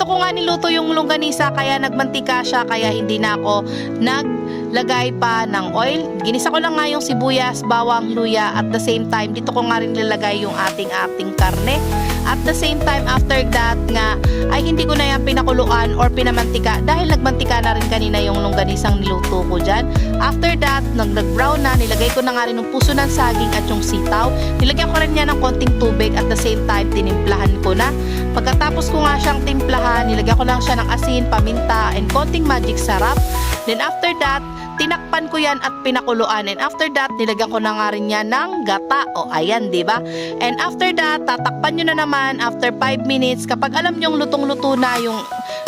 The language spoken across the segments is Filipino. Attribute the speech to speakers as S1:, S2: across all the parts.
S1: dito ko nga niluto yung longganisa kaya nagmantika siya, kaya hindi na ako naglagay pa ng oil. Ginisa ko lang nga yung sibuyas, bawang, luya, at the same time dito ko nga rin nilagay yung ating karne. At the same time, after that nga, ay hindi ko na yan pinakuluan or pinamantika dahil nagmantika na rin kanina yung longganisang niluto ko dyan. After that, nag-brown na, nilagay ko na nga rin yung puso ng saging at yung sitaw. Nilagyan ko rin yan ng konting tubig at the same time, tinimplahan ko na. Pagkatapos ko nga siyang timplahan, nilagyan ko lang siya ng asin, paminta, and konting magic sarap. Then after that, tinakpan ko yan at pinakuluan, and after that nilagyan ko na nga rin yan ng gata. O ayan, diba? And after that, tatakpan nyo na naman after 5 minutes. Kapag alam nyong lutong-luto na yung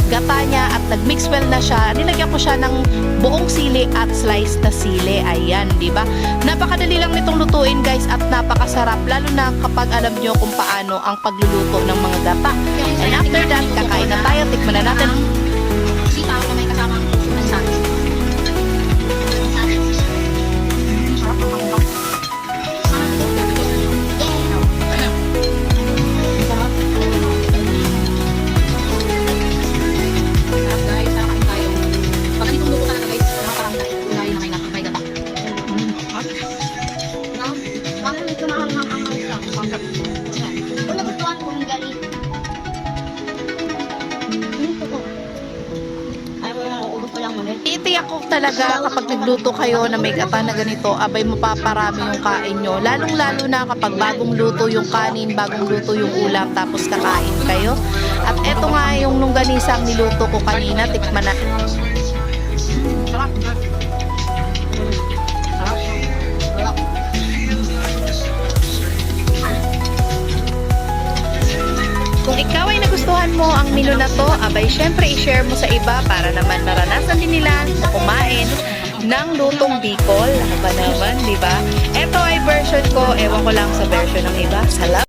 S1: gata niya at nag-mix well na siya, nilagyan ko siya ng buong sili at slice na sili. Ayan, diba? Napakadali lang nitong lutuin, guys, at napakasarap, lalo na kapag alam nyo kung paano ang pagluluto ng mga gata. And after that, kakain na tayo. Tikman na natin.
S2: Sitaw na may kasamang puso ng saging.
S1: Itiyak ko talaga kapag nagluto kayo na may gata na ganito, abay mapaparami yung kain nyo. Lalong-lalo na kapag bagong luto yung kanin, bagong luto yung ulam, tapos kakain kayo. At eto nga yung longganisang niluto ko kanina, tikman na. Kung ikaw ay nagustuhan mo ang menu na to, abay syempre i-share mo sa iba para naman maranasan din nila na kumain ng lutong Bicol. Ano ba naman, di ba? Ito ay version ko, ewan ko lang sa version ng iba. Salamat!